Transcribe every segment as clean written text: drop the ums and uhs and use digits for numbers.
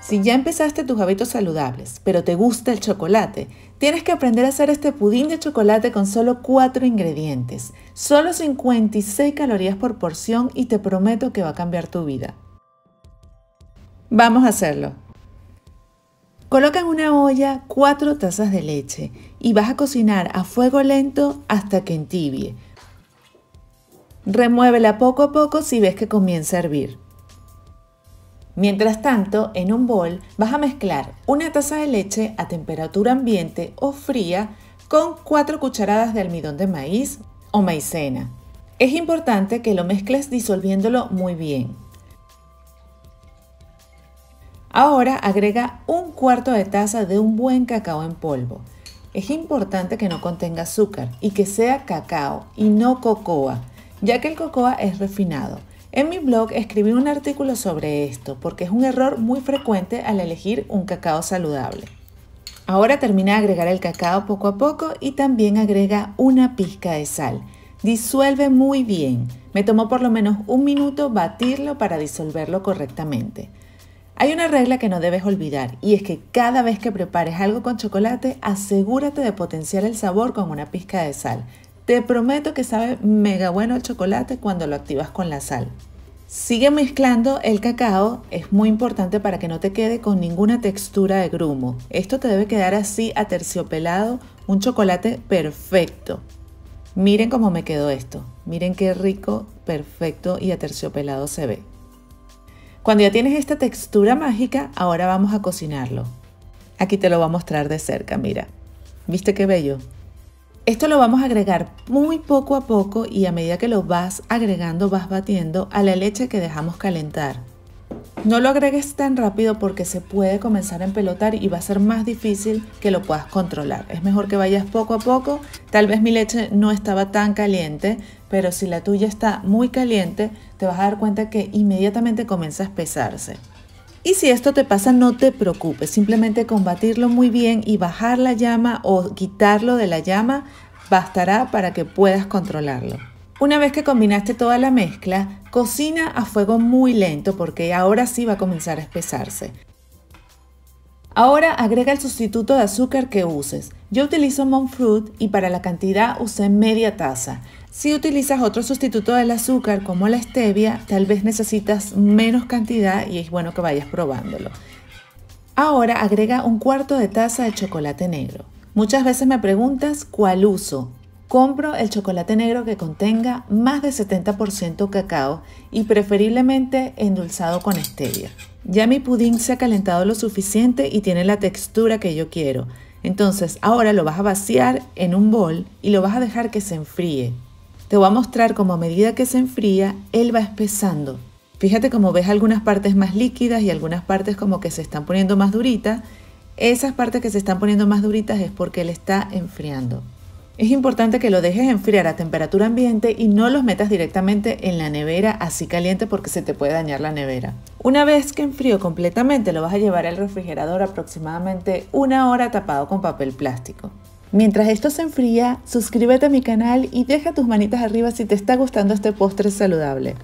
Si ya empezaste tus hábitos saludables, pero te gusta el chocolate, tienes que aprender a hacer este pudín de chocolate con solo 4 ingredientes, solo 56 calorías por porción y te prometo que va a cambiar tu vida. Vamos a hacerlo. Coloca en una olla 4 tazas de leche y vas a cocinar a fuego lento hasta que entibie. Remuévela poco a poco si ves que comienza a hervir. Mientras tanto, en un bol vas a mezclar una taza de leche a temperatura ambiente o fría con 4 cucharadas de almidón de maíz o maicena. Es importante que lo mezcles disolviéndolo muy bien. Ahora agrega 1/4 de taza de un buen cacao en polvo. Es importante que no contenga azúcar y que sea cacao y no cocoa, ya que el cocoa es refinado. En mi blog escribí un artículo sobre esto porque es un error muy frecuente al elegir un cacao saludable. Ahora termina de agregar el cacao poco a poco y también agrega una pizca de sal. Disuelve muy bien. Me tomó por lo menos 1 minuto batirlo para disolverlo correctamente. Hay una regla que no debes olvidar y es que cada vez que prepares algo con chocolate, asegúrate de potenciar el sabor con una pizca de sal. Te prometo que sabe mega bueno el chocolate cuando lo activas con la sal. Sigue mezclando el cacao, es muy importante para que no te quede con ninguna textura de grumo. Esto te debe quedar así aterciopelado, un chocolate perfecto. Miren cómo me quedó esto, miren qué rico, perfecto y aterciopelado se ve. Cuando ya tienes esta textura mágica, ahora vamos a cocinarlo. Aquí te lo voy a mostrar de cerca, mira. ¿Viste qué bello? Esto lo vamos a agregar muy poco a poco y a medida que lo vas agregando, vas batiendo a la leche que dejamos calentar. No lo agregues tan rápido porque se puede comenzar a empelotar y va a ser más difícil que lo puedas controlar. Es mejor que vayas poco a poco. Tal vez mi leche no estaba tan caliente, pero si la tuya está muy caliente, te vas a dar cuenta que inmediatamente comienza a espesarse. Y si esto te pasa, no te preocupes, simplemente con batirlo muy bien y bajar la llama o quitarlo de la llama bastará para que puedas controlarlo. Una vez que combinaste toda la mezcla, cocina a fuego muy lento porque ahora sí va a comenzar a espesarse. Ahora agrega el sustituto de azúcar que uses. Yo utilizo Monk Fruit y para la cantidad usé media taza. Si utilizas otro sustituto del azúcar como la stevia, tal vez necesitas menos cantidad y es bueno que vayas probándolo. Ahora agrega 1/4 de taza de chocolate negro. Muchas veces me preguntas cuál uso. Compro el chocolate negro que contenga más de 70% cacao y preferiblemente endulzado con stevia. Ya mi pudín se ha calentado lo suficiente y tiene la textura que yo quiero. Entonces ahora lo vas a vaciar en un bol y lo vas a dejar que se enfríe. Te voy a mostrar cómo a medida que se enfría, él va espesando. Fíjate cómo ves algunas partes más líquidas y algunas partes como que se están poniendo más duritas. Esas partes que se están poniendo más duritas es porque él está enfriando. Es importante que lo dejes enfriar a temperatura ambiente y no los metas directamente en la nevera así caliente porque se te puede dañar la nevera. Una vez que enfrío completamente, lo vas a llevar al refrigerador aproximadamente 1 hora tapado con papel plástico. Mientras esto se enfría, suscríbete a mi canal y deja tus manitas arriba si te está gustando este postre saludable.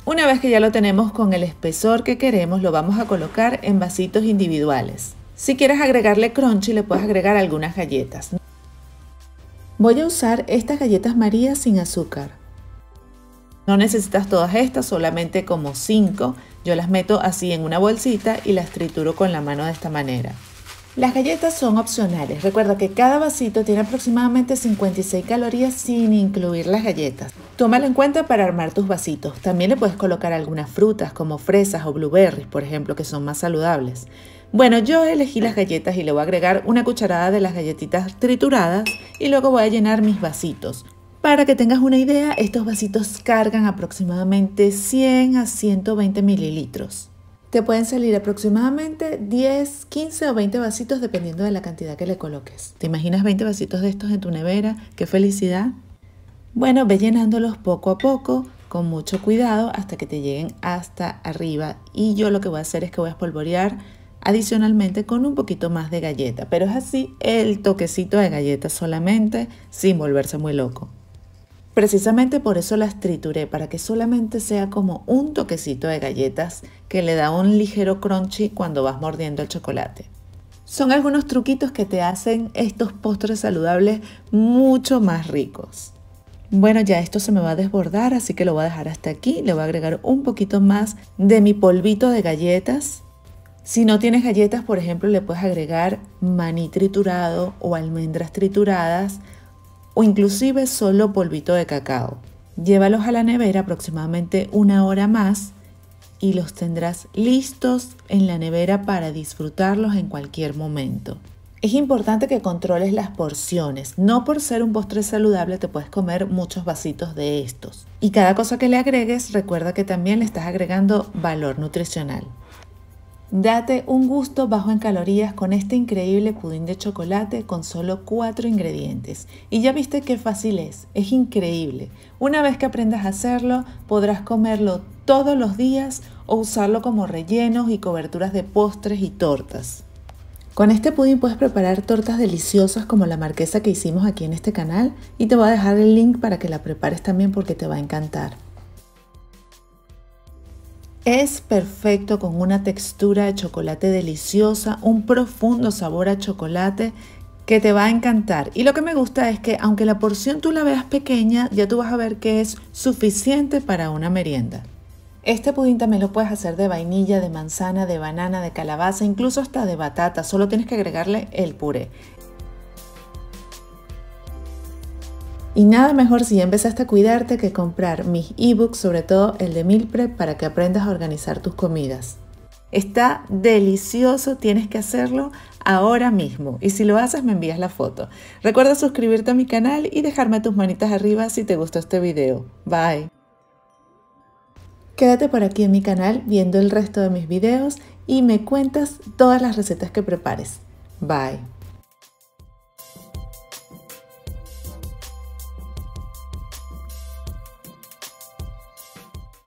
Una vez que ya lo tenemos con el espesor que queremos, lo vamos a colocar en vasitos individuales. Si quieres agregarle crunchy, le puedes agregar algunas galletas. Voy a usar estas galletas María sin azúcar. No necesitas todas estas, solamente como 5. Yo las meto así en una bolsita y las trituro con la mano de esta manera. Las galletas son opcionales. Recuerda que cada vasito tiene aproximadamente 56 calorías sin incluir las galletas. Tómalo en cuenta para armar tus vasitos. También le puedes colocar algunas frutas como fresas o blueberries, por ejemplo, que son más saludables. Bueno, yo elegí las galletas y le voy a agregar 1 cucharada de las galletitas trituradas y luego voy a llenar mis vasitos. Para que tengas una idea, estos vasitos cargan aproximadamente 100 a 120 mililitros. Te pueden salir aproximadamente 10, 15 o 20 vasitos dependiendo de la cantidad que le coloques. ¿Te imaginas 20 vasitos de estos en tu nevera? ¡Qué felicidad! Bueno, ve llenándolos poco a poco, con mucho cuidado hasta que te lleguen hasta arriba. Y yo lo que voy a hacer es que voy a espolvorear adicionalmente con un poquito más de galleta, pero es así el toquecito de galleta solamente, sin volverse muy loco. Precisamente por eso las trituré, para que solamente sea como un toquecito de galletas que le da un ligero crunchy cuando vas mordiendo el chocolate. Son algunos truquitos que te hacen estos postres saludables mucho más ricos. Bueno, ya esto se me va a desbordar, así que lo voy a dejar hasta aquí. Le voy a agregar un poquito más de mi polvito de galletas. Si no tienes galletas, por ejemplo, le puedes agregar maní triturado o almendras trituradas o inclusive solo polvito de cacao. Llévalos a la nevera aproximadamente 1 hora más y los tendrás listos en la nevera para disfrutarlos en cualquier momento. Es importante que controles las porciones. No por ser un postre saludable te puedes comer muchos vasitos de estos. Y cada cosa que le agregues, recuerda que también le estás agregando valor nutricional. Date un gusto bajo en calorías con este increíble pudín de chocolate con solo 4 ingredientes. Y ya viste qué fácil es increíble. Una vez que aprendas a hacerlo, podrás comerlo todos los días o usarlo como rellenos y coberturas de postres y tortas. Con este pudín puedes preparar tortas deliciosas como la marquesa que hicimos aquí en este canal y te voy a dejar el link para que la prepares también porque te va a encantar. Es perfecto con una textura de chocolate deliciosa, un profundo sabor a chocolate que te va a encantar. Y lo que me gusta es que aunque la porción tú la veas pequeña, ya tú vas a ver que es suficiente para una merienda. Este pudín también lo puedes hacer de vainilla, de manzana, de banana, de calabaza, incluso hasta de batata. Solo tienes que agregarle el puré. Y nada mejor si ya empezaste a cuidarte que comprar mis ebooks, sobre todo el de Meal Prep, para que aprendas a organizar tus comidas. Está delicioso, tienes que hacerlo ahora mismo. Y si lo haces, me envías la foto. Recuerda suscribirte a mi canal y dejarme tus manitas arriba si te gustó este video. Bye. Quédate por aquí en mi canal viendo el resto de mis videos y me cuentas todas las recetas que prepares. Bye.